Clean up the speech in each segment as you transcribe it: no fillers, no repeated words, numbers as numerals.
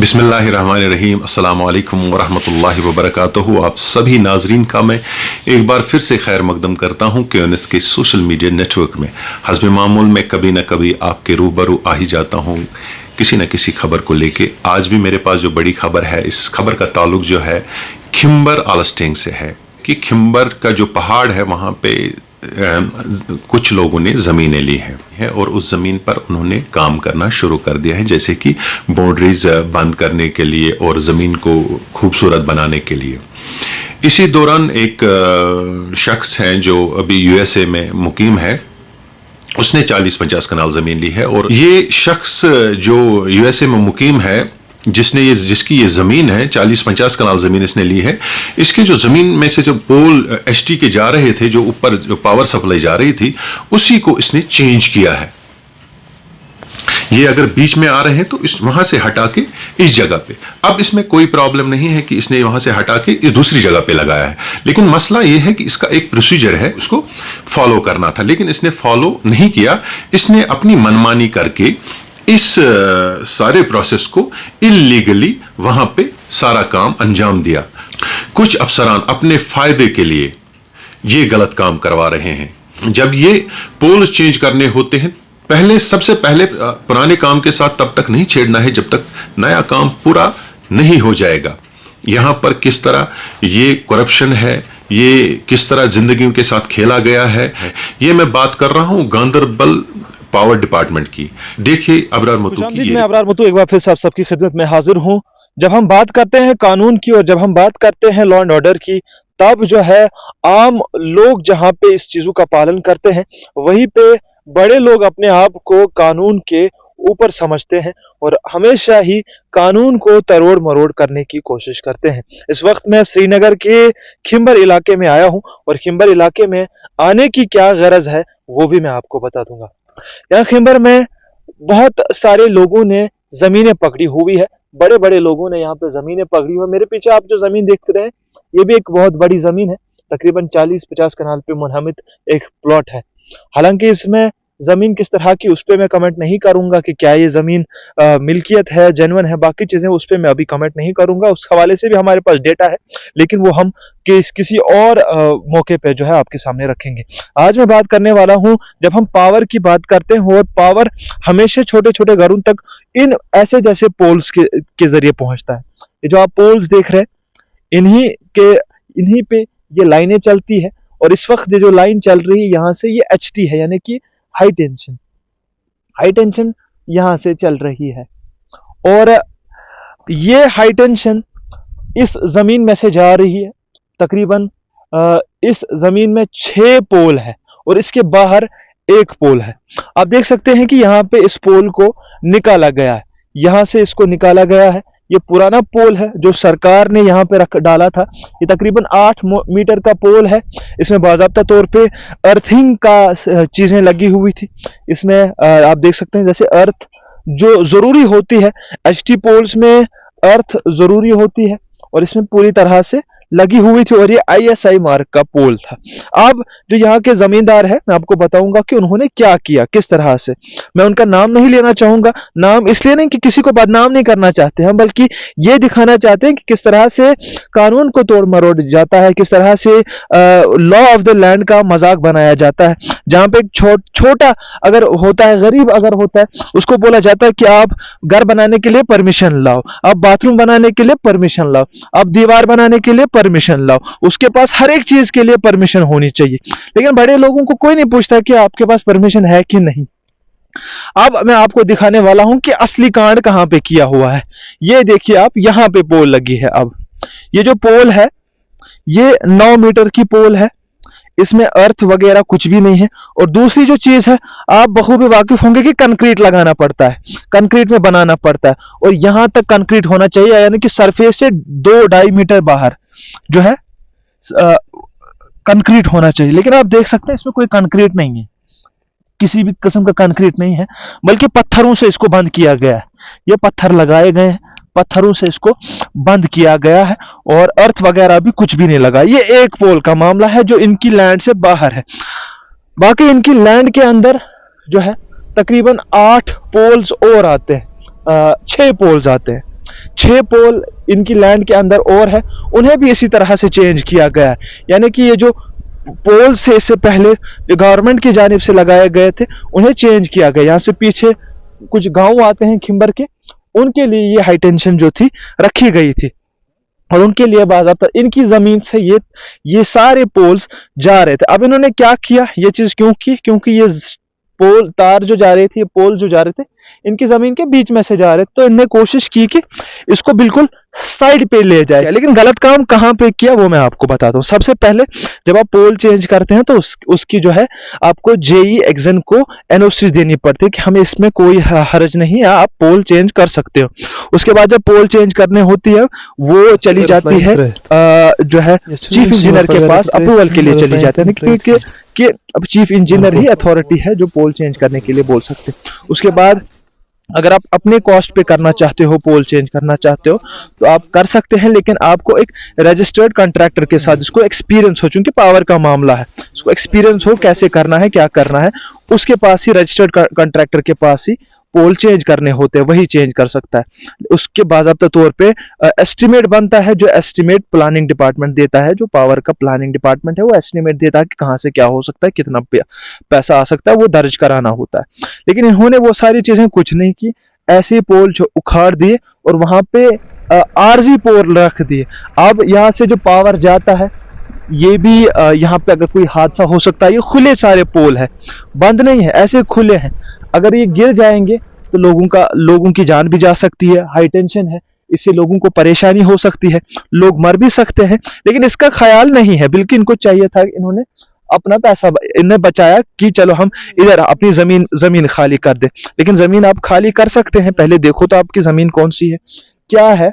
बिस्मिल्लाहिर्रहमानिर्रहीम अस्सलाम वालेकुम वरहमतुल्लाहि वबरकातुहू। आप सभी नाजरीन का मैं एक बार फिर से खैर मकदम करता हूँ कि के सोशल मीडिया नेटवर्क में हस्ब मामूल में कभी ना कभी आपके रूबरू आ ही जाता हूँ किसी न किसी खबर को लेके। आज भी मेरे पास जो बड़ी खबर है, इस खबर का ताल्लुक जो है खिंबर आलस्टिंग से है कि खिंबर का जो पहाड़ है वहाँ पे कुछ लोगों ने ज़मीनें ली हैं और उस ज़मीन पर उन्होंने काम करना शुरू कर दिया है, जैसे कि बाउंड्रीज बंद करने के लिए और ज़मीन को खूबसूरत बनाने के लिए। इसी दौरान एक शख्स है जो अभी यूएसए में मुकीम है, उसने 40-50 कनाल ज़मीन ली है। और ये शख्स जो यूएसए में मुकीम है, जिसकी ये ज़मीन है, 40-50 कनाल ज़मीन इसने ली है, इसके जो ज़मीन में से जो पोल एचटी के जा रहे थे, जो ऊपर जो पावर सप्लाई जा रही थी, उसी को इसने चेंज किया है। ये अगर बीच में आ रहे हैं तो इस वहां से हटा के इस जगह पे, अब इसमें कोई प्रॉब्लम नहीं है कि इसने वहां से हटा के इस दूसरी जगह पे लगाया है, लेकिन मसला ये है कि इसका एक प्रोसीजर है, उसको फॉलो करना था, लेकिन इसने फॉलो नहीं किया। इसने अपनी मनमानी करके इस सारे प्रोसेस को इल्लीगली वहां पे सारा काम अंजाम दिया। कुछ अफसरान अपने फायदे के लिए ये गलत काम करवा रहे हैं। जब ये पोल्स चेंज करने होते हैं, सबसे पहले पुराने काम के साथ तब तक नहीं छेड़ना है जब तक नया काम पूरा नहीं हो जाएगा। यहां पर किस तरह ये करप्शन है, ये किस तरह जिंदगियों के साथ खेला गया है, ये मैं बात कर रहा हूं गांधरबल पावर डिपार्टमेंट की। देखिए अबरार मतू की। मैं अबरार मतू एक बार फिर सबकी खिदमत में हाजिर हूं। जब हम बात करते हैं कानून की और जब हम बात करते हैं लॉ एंड ऑर्डर की, तब जो है आम लोग जहां पे इस चीजों का पालन करते हैं, वहीं पे बड़े लोग अपने आप को कानून के ऊपर समझते हैं और हमेशा ही कानून को तरोड़ मरोड़ करने की कोशिश करते हैं। इस वक्त मैं श्रीनगर के खिंबर इलाके में आया हूं और खिंबर इलाके में आने की क्या गरज है वो भी मैं आपको बता दूंगा। यहाँ खिंबर में बहुत सारे लोगों ने जमीनें पकड़ी हुई है, बड़े बड़े लोगों ने यहाँ पे जमीनें पकड़ी हुई है। मेरे पीछे आप जो जमीन देख रहे हैं, ये भी एक बहुत बड़ी जमीन है, तकरीबन 40-50 कनाल पे मुनहमिद एक प्लॉट है। हालांकि इसमें जमीन किस तरह की, उस पर मैं कमेंट नहीं करूंगा कि क्या ये जमीन मिल्कियत है, जेन्युइन है, बाकी चीजें उस पर मैं अभी कमेंट नहीं करूंगा। उस हवाले से भी हमारे पास डेटा है, लेकिन वो हम किसी और मौके पे जो है आपके सामने रखेंगे। आज मैं बात करने वाला हूं, जब हम पावर की बात करते हैं, और पावर हमेशा छोटे छोटे घरों तक इन ऐसे जैसे पोल्स के जरिए पहुंचता है। ये जो आप पोल्स देख रहे हैं, इन्हीं पे ये लाइनें चलती है, और इस वक्त ये जो लाइन चल रही है यहाँ से, ये एचटी है, यानी कि हाई टेंशन यहां से चल रही है। और ये हाई टेंशन इस जमीन में से जा रही है। तकरीबन इस जमीन में 6 पोल है और इसके बाहर 1 पोल है। आप देख सकते हैं कि यहां पे इस पोल को निकाला गया है, यहां से इसको निकाला गया है। ये पुराना पोल है जो सरकार ने यहाँ पे रख डाला था। ये तकरीबन 8 मीटर का पोल है। इसमें बाज़ाब्ता तौर पे अर्थिंग का चीजें लगी हुई थी। इसमें आप देख सकते हैं जैसे अर्थ जो जरूरी होती है, एचटी पोल्स में अर्थ जरूरी होती है, और इसमें पूरी तरह से लगी हुई थी, और ये आईएसआई मार्क का पोल था। अब जो यहाँ के जमींदार है, मैं आपको बताऊंगा कि उन्होंने क्या किया, किस तरह से। मैं उनका नाम नहीं लेना चाहूंगा, नाम इसलिए नहीं कि किसी को बदनाम नहीं करना चाहते हैं, बल्कि ये दिखाना चाहते हैं कि किस तरह से कानून को तोड़ मरोड़ जाता है, किस तरह से लॉ ऑफ द लैंड का मजाक बनाया जाता है। जहां पे एक छोटा अगर होता है, गरीब अगर होता है, उसको बोला जाता है कि आप घर बनाने के लिए परमिशन लाओ, आप बाथरूम बनाने के लिए परमिशन लाओ, आप दीवार बनाने के लिए परमिशन लाओ। उसके पास हर एक चीज के लिए परमिशन होनी चाहिए, लेकिन बड़े लोगों को कोई नहीं पूछता कि आपके पास परमिशन है कि नहीं। अब मैं आपको दिखाने वाला हूं कि असली कांड कहां पे किया हुआ है। ये देखिए आप, यहां पे पोल लगी है। अब ये जो पोल है, ये 9 मीटर की पोल है, इसमें अर्थ वगैरह कुछ भी नहीं है। और दूसरी जो चीज है, आप बखूबी वाकिफ होंगे कि कंक्रीट लगाना पड़ता है, कंक्रीट में बनाना पड़ता है, और यहां तक कंक्रीट होना चाहिए, यानी कि सरफेस से 2-2.5 मीटर बाहर जो है कंक्रीट होना चाहिए। लेकिन आप देख सकते हैं इसमें कोई कंक्रीट नहीं है, किसी भी किस्म का कंक्रीट नहीं है, बल्कि पत्थरों से इसको बंद किया गया है। ये पत्थर लगाए गए हैं, पत्थरों से इसको बंद किया गया है, और अर्थ वगैरह भी कुछ भी नहीं लगा। ये एक पोल का मामला है जो इनकी लैंड से बाहर है। बाकी इनकी लैंड के अंदर जो है तकरीबन 8 पोल्स और आते हैं, 6 पोल्स आते हैं। 6 पोल इनकी लैंड के अंदर और है, उन्हें भी इसी तरह से चेंज किया गया है। यानी कि ये जो पोल्स थे इससे पहले जो गवर्नमेंट की जानिब से लगाए गए थे उन्हें चेंज किया गया। यहाँ से पीछे कुछ गांव आते हैं खिंबर के, उनके लिए ये हाई टेंशन जो थी रखी गई थी और उनके लिए बाज़ाब्ता इनकी जमीन से ये सारे पोल्स जा रहे थे। अब इन्होंने क्या किया, ये चीज क्यों की, क्योंकि ये पोल तार जो जा रही थी, ये पोल जो जा रहे थे इनकी जमीन के बीच में से जा रहे थे, तो इनने कोशिश की कि इसको बिल्कुल साइड पे ले जाए। लेकिन गलत काम कहां पे किया वो मैं आपको बताता हूं। सबसे पहले जब आप पोल चेंज करते हैं तो उसकी जो है आपको जेई एक्सन को एनओसी देनी पड़ती है कि हमें इसमें कोई हर्ज नहीं है, आप पोल चेंज कर सकते हो। उसके बाद जब पोल चेंज करने होती है वो चली जाती है जो है चीफ इंजीनियर के पास अप्रूवल के लिए चली जाती है, कि अब चीफ इंजीनियर ही अथॉरिटी है जो पोल चेंज करने के लिए बोल सकते हैं। उसके बाद अगर आप अपने कॉस्ट पे करना चाहते हो, पोल चेंज करना चाहते हो तो आप कर सकते हैं, लेकिन आपको एक रजिस्टर्ड कॉन्ट्रैक्टर के साथ जिसको एक्सपीरियंस हो, चूंकि पावर का मामला है, उसको एक्सपीरियंस हो कैसे करना है क्या करना है, उसके पास ही रजिस्टर्ड कॉन्ट्रैक्टर के पास ही पोल चेंज करने होते हैं, वही चेंज कर सकता है। उसके बाज़ाब्ता तौर पे एस्टिमेट बनता है, जो एस्टिमेट प्लानिंग डिपार्टमेंट देता है, जो पावर का प्लानिंग डिपार्टमेंट है वो एस्टिमेट देता है कि कहां से क्या हो सकता है, कितना पैसा आ सकता है, वो दर्ज कराना होता है। लेकिन इन्होंने वो सारी चीजें कुछ नहीं की, ऐसे पोल जो उखाड़ दिए और वहां पे आरजी पोल रख दिए। अब यहाँ से जो पावर जाता है ये भी यहाँ पे अगर कोई हादसा हो सकता है, ये खुले सारे पोल है, बंद नहीं है, ऐसे खुले हैं। अगर ये गिर जाएंगे तो लोगों की जान भी जा सकती है, हाई टेंशन है, इससे लोगों को परेशानी हो सकती है, लोग मर भी सकते हैं। लेकिन इसका ख्याल नहीं है, बल्कि इनको चाहिए था, इन्होंने अपना पैसा इन्हें बचाया कि चलो हम इधर अपनी जमीन खाली कर दे। लेकिन जमीन आप खाली कर सकते हैं, पहले देखो तो आपकी जमीन कौन सी है, क्या है।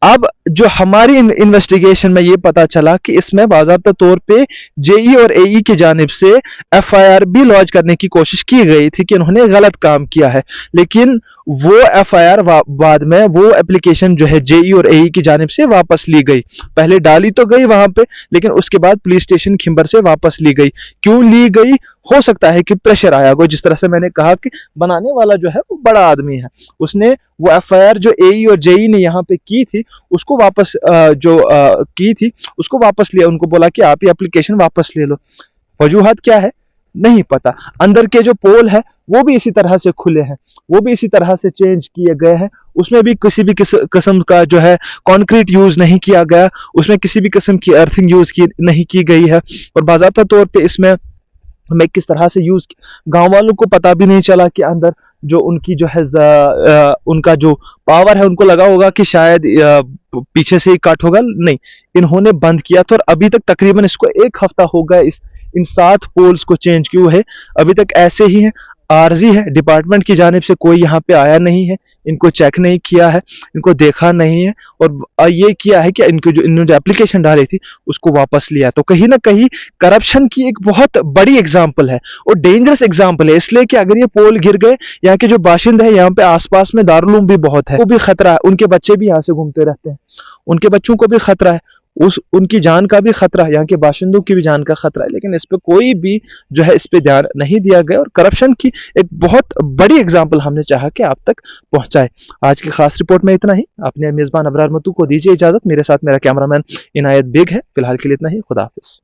अब जो हमारी इन्वेस्टिगेशन में ये पता चला कि इसमें बाज़ाब्ता तौर पे जेई और एई की जानिब से एफआईआर भी लॉन्च करने की कोशिश की गई थी कि उन्होंने गलत काम किया है, लेकिन वो एफआईआर बाद में वो एप्लीकेशन जो है जेई और एई की जानिब से वापस ली गई। पहले डाली तो गई वहां पे, लेकिन उसके बाद पुलिस स्टेशन खिंबर से वापस ली गई। क्यों ली गई? हो सकता है कि प्रेशर आया हो, जिस तरह से मैंने कहा कि बनाने वाला जो है वो बड़ा आदमी है, उसने वो एफआईआर जो एई और जेई ने यहाँ पे की थी उसको वापस की थी उसको वापस लिया, उनको बोला कि आप ये एप्लीकेशन वापस ले लो। वजूहत क्या है नहीं पता। अंदर के जो पोल है वो भी इसी तरह से खुले हैं, वो भी इसी तरह से चेंज किए गए हैं, उसमें भी किसी भी किस्म का जो है कंक्रीट यूज नहीं किया गया, उसमें किसी भी किस्म की अर्थिंग यूज नहीं की गई है। और बाज़ाब्ता तौर पे इसमें हमें किस तरह से यूज, गांव वालों को पता भी नहीं चला कि अंदर जो उनकी जो है उनका जो पावर है, उनको लगा होगा कि शायद पीछे से ही कट होगा, नहीं, इन्होंने बंद किया था। और अभी तक तकरीबन इसको 1 हफ्ता हो गया इन 7 पोल्स को चेंज क्यों है, अभी तक ऐसे ही है, आरजी है। डिपार्टमेंट की जानिब से कोई यहाँ पे आया नहीं है, इनको चेक नहीं किया है, इनको देखा नहीं है, और ये किया है कि इन्होंने जो एप्लीकेशन डाली थी उसको वापस लिया। तो कहीं ना कहीं करप्शन की एक बहुत बड़ी एग्जांपल है और डेंजरस एग्जांपल है, इसलिए कि अगर ये पोल गिर गए, यहाँ के जो बाशिंदे हैं, यहाँ पे आसपास में दारुल भी बहुत है, वो भी खतरा है, उनके बच्चे भी यहाँ से घूमते रहते हैं, उनके बच्चों को भी खतरा है, उनकी जान का भी खतरा है, यहाँ के बाशिंदों की भी जान का खतरा है। लेकिन इस पे कोई भी जो है इस पे ध्यान नहीं दिया गया और करप्शन की एक बहुत बड़ी एग्जांपल हमने चाहा कि आप तक पहुंचाए। आज की खास रिपोर्ट में इतना ही। अपने मेजबान अबरार मतू को दीजिए इजाजत, मेरे साथ मेरा कैमरामैन इनायत बेग है। फिलहाल के लिए इतना ही, खुदा हाफिज।